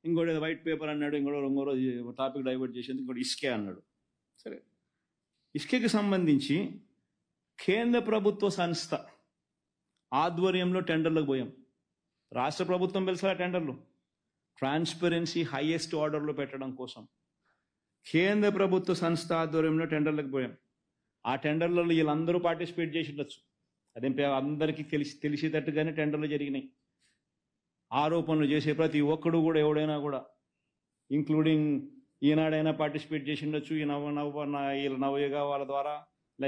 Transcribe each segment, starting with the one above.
ఇంకోటి white paper అన్నాడు, ఇంకో రోజు టాపిక్ డైవర్ట్ చేసేందుకు ఇంకోటి ఇసుకే అన్నాడు. సరే, ఇసుకకి సంబంధించి కేంద్ర ప్రభుత్వ సంస్థ ఆధ్వర్యంలో టెండర్లకు పోయాం. రాష్ట్ర ప్రభుత్వం పిలిచిన టెండర్లు ట్రాన్స్పరెన్సీ హైయెస్ట్ ఆర్డర్లో పెట్టడం కోసం కేంద్ర ప్రభుత్వ సంస్థ ఆధ్వర్యంలో టెండర్లకు పోయాం. ఆ టెండర్లలో వీళ్ళందరూ పార్టిసిపేట్ చేసి ఉండొచ్చు. అదేం అందరికీ తెలిసేటట్టుగానే టెండర్లు జరిగినాయి. ఆరోపణలు చేసే ప్రతి ఒక్కడు కూడా, ఎవడైనా కూడా, ఇంక్లూడింగ్ ఈనాడైనా పార్టిసిపేట్ చేసి ఉండొచ్చు. ఈ వీళ్ళ నవయుగ వాళ్ళ ద్వారా,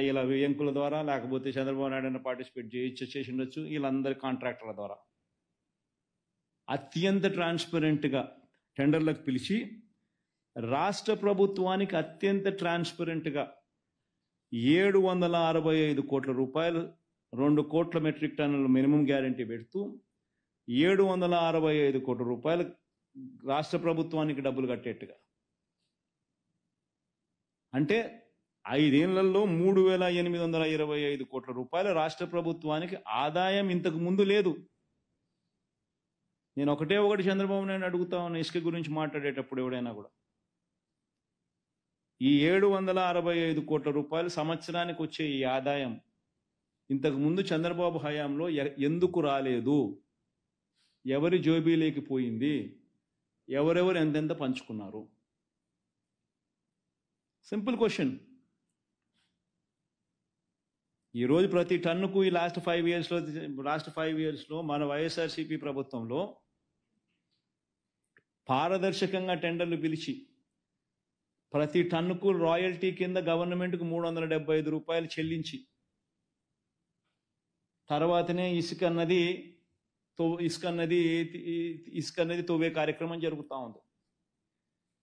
ఇలా ఎంకుల ద్వారా, లేకపోతే చంద్రబాబు నాయుడు అయినా పార్టిసిపేట్ చేసి ఉండొచ్చు. వీళ్ళందరి కాంట్రాక్టర్ల ద్వారా అత్యంత ట్రాన్స్పరెంట్గా టెండర్లకు పిలిచి రాష్ట్ర ప్రభుత్వానికి అత్యంత ట్రాన్స్పరెంట్గా 765 కోట్ల రూపాయలు, 2 కోట్ల మెట్రిక్ టన్నుల మినిమం గ్యారంటీ పెడుతూ 765 కోట్ల రూపాయలు రాష్ట్ర ప్రభుత్వానికి డబ్బులు కట్టేట్టుగా. అంటే 5 ఏళ్లలో 3,825 కోట్ల రూపాయలు రాష్ట్ర ప్రభుత్వానికి ఆదాయం ఇంతకు ముందు లేదు. నేను ఒకటి చంద్రబాబు నాయుడు అడుగుతా ఉన్న ఇసుక గురించి మాట్లాడేటప్పుడు, ఎవడైనా కూడా ఈ 765 కోట్ల రూపాయలు సంవత్సరానికి వచ్చే ఈ ఆదాయం ఇంతకు ముందు చంద్రబాబు హయాంలో ఎందుకు రాలేదు? ఎవరి జోబీలోకి పోయింది? ఎవరెవరు ఎంతెంత పంచుకున్నారు? Simple question. ఈరోజు ప్రతి టన్నుకు ఈ లాస్ట్ 5 ఇయర్స్లో మన వైఎస్ఆర్సీపీ ప్రభుత్వంలో పారదర్శకంగా టెండర్లు పిలిచి ప్రతి టన్నుకు రాయల్టీ కింద గవర్నమెంట్కు 375 రూపాయలు చెల్లించి తర్వాతనే ఇసుక అన్నది తవ్వే కార్యక్రమం జరుగుతూ ఉంది.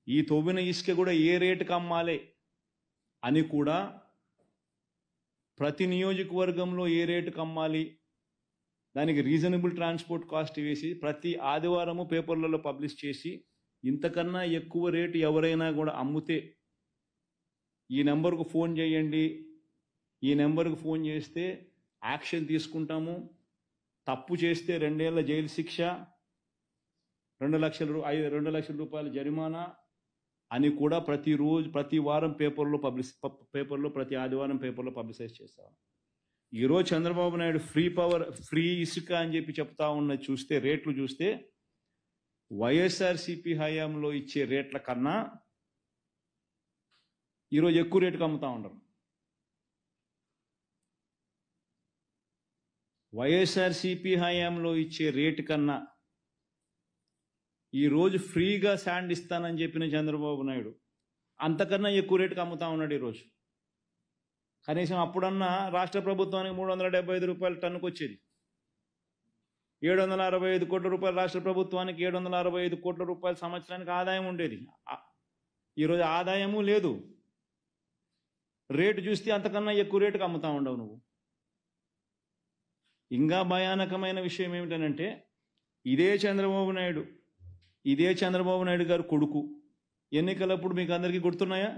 ఈ తవ్విన ఇసుక కూడా ఏ రేటుకి అమ్మాలి అని కూడా, ప్రతి నియోజకవర్గంలో ఏ రేటుకి అమ్మాలి, దానికి రీజనబుల్ ట్రాన్స్పోర్ట్ కాస్ట్ వేసి ప్రతి ఆదివారము పేపర్లలో పబ్లిష్ చేసి, ఇంతకన్నా ఎక్కువ రేటు ఎవరైనా కూడా అమ్ముతే ఈ నెంబర్కు ఫోన్ చేయండి, ఈ నెంబర్కు ఫోన్ చేస్తే యాక్షన్ తీసుకుంటాము, తప్పు చేస్తే 2 ఏళ్ల జైలు శిక్ష, 2 లక్షల రూపాయల జరిమానా అని కూడా ప్రతి వారం పేపర్లో ప్రతి ఆదివారం పేపర్లో పబ్లిసైజ్ చేస్తాం. ఈరోజు చంద్రబాబు నాయుడు ఫ్రీ ఇసుక అని చెప్పి చెప్తా ఉన్నది చూస్తే, రేట్లు చూస్తే వైఎస్ఆర్సీపీ హయాంలో ఇచ్చే రేట్ల కన్నా ఈరోజు ఎక్కువ రేటుకు అమ్ముతా ఉండరు. వైఎస్ఆర్సీపీ హయాంలో ఇచ్చే రేటు కన్నా ఈరోజు ఫ్రీగా శాండ్ ఇస్తానని చెప్పిన చంద్రబాబు నాయుడు అంతకన్నా ఎక్కువ రేటుకు అమ్ముతా ఉన్నాడు ఈరోజు. కనీసం అప్పుడన్నా రాష్ట్ర ప్రభుత్వానికి 375 రూపాయల టన్నుకు వచ్చేది. 765 కోట్ల రూపాయలు రాష్ట్ర ప్రభుత్వానికి 765 కోట్ల రూపాయల సంవత్సరానికి ఆదాయం ఉండేది. ఈరోజు ఆదాయము లేదు. రేటు చూస్తే అంతకన్నా ఎక్కువ రేటుకు అమ్ముతా ఉండవు నువ్వు. ఇంకా భయానకమైన విషయం ఏమిటనంటే, ఇదే చంద్రబాబు నాయుడు గారు కొడుకు ఎన్నికలప్పుడు మీకు అందరికీ గుర్తున్నాయా?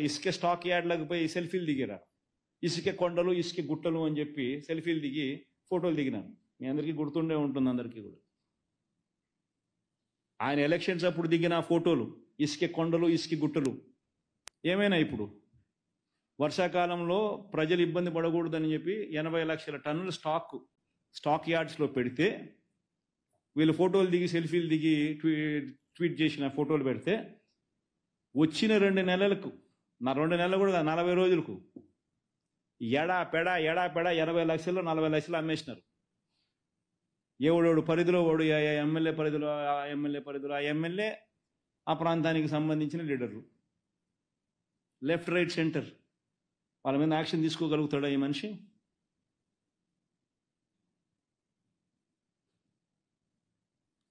ఇసుక స్టాక్ యార్డ్లకు పోయి సెల్ఫీలు దిగారు. ఇసుక కొండలు, ఇసుక గుట్టలు అని చెప్పి సెల్ఫీలు దిగి ఫోటోలు దిగినాను. మీ అందరికీ గుర్తుండే ఉంటుంది అందరికీ కూడా. ఆయన ఎలక్షన్స్ అప్పుడు దిగిన ఫోటోలు, ఇసుక కొండలు, ఇసుక గుట్టలు ఏమైనా ఇప్పుడు వర్షాకాలంలో ప్రజలు ఇబ్బంది పడకూడదని చెప్పి 80 లక్షల టన్నుల స్టాక్ యార్డ్స్లో పెడితే, వీళ్ళు ఫోటోలు దిగి సెల్ఫీలు దిగి ట్వీట్ చేసిన ఫోటోలు పెడితే వచ్చిన 2 నెలలకు, 2 నెలలు కూడా 40 రోజులకు ఎడా పెడా 80 లక్షలు 40 లక్షలు అమ్మేసినారు. ఎవడోడు పరిధిలో వాడు, ఎమ్మెల్యే పరిధిలో ఆ ఎమ్మెల్యే ఆ ప్రాంతానికి సంబంధించిన లీడర్లు, లెఫ్ట్ రైట్ సెంటర్, వాళ్ళ మీద యాక్షన్ తీసుకోగలుగుతాడా ఈ మనిషి?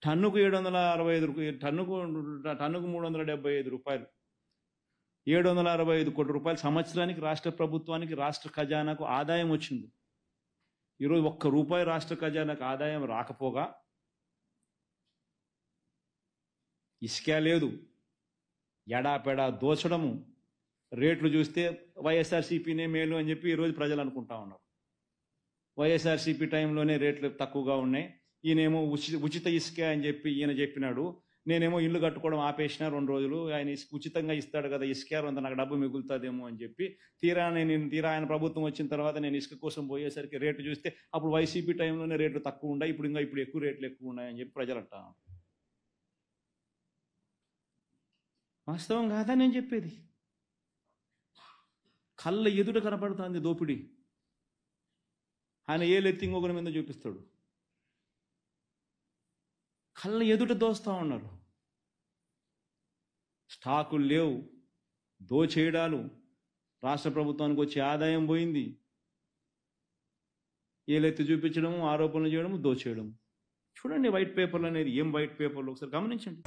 టన్నుకు 765 టన్నుకు 375 రూపాయలు, 765 కోట్ల రూపాయలు సంవత్సరానికి రాష్ట్ర ప్రభుత్వానికి, రాష్ట్ర ఖజానాకు ఆదాయం వచ్చింది. ఈరోజు ₹1 రాష్ట్ర ఖజానాకు ఆదాయం రాకపోగా ఇసుక లేదు, ఎడాపెడా దోచడము, రేట్లు చూస్తే వైఎస్ఆర్సీపీనే మేలు అని చెప్పి ఈరోజు ప్రజలు అనుకుంటా ఉన్నారు. వైఎస్ఆర్సీపీ టైంలోనే రేట్లు తక్కువగా ఉన్నాయి, ఈయనేమో ఉచిత ఇసుక అని చెప్పి ఈయన చెప్పినాడు, నేనేమో ఇల్లు కట్టుకోవడం ఆపేసిన 2 రోజులు, ఆయన ఉచితంగా ఇస్తాడు కదా ఇసుక, అంత నాకు డబ్బు మిగులుతుందేమో అని చెప్పి తీరా ఆయన ప్రభుత్వం వచ్చిన తర్వాత నేను ఇసుక కోసం పోయేసరికి రేటు చూస్తే అప్పుడు వైసీపీ టైంలోనే రేట్లు తక్కువ ఉన్నాయి, ఇప్పుడు ఎక్కువ రేట్లు ఎక్కువ ఉన్నాయని చెప్పి ప్రజలు అంటారు. వాస్తవం కాదా నేను చెప్పేది? కళ్ళ ఎదుట కనపడుతుంది దోపిడీ. ఆయన ఏలెత్తి ఇంకొకరి మీద చూపిస్తాడు. కళ్ళ ఎదుట దోస్తా ఉన్నారు. స్టాకులు లేవు, దోచేయడాలు, రాష్ట్ర ప్రభుత్వానికి వచ్చే ఆదాయం పోయింది, ఏలెత్తి చూపించడము, ఆరోపణలు చేయడము, దోచేయడము. చూడండి వైట్ పేపర్లు అనేది, ఏం వైట్ పేపర్లు ఒకసారి గమనించండి.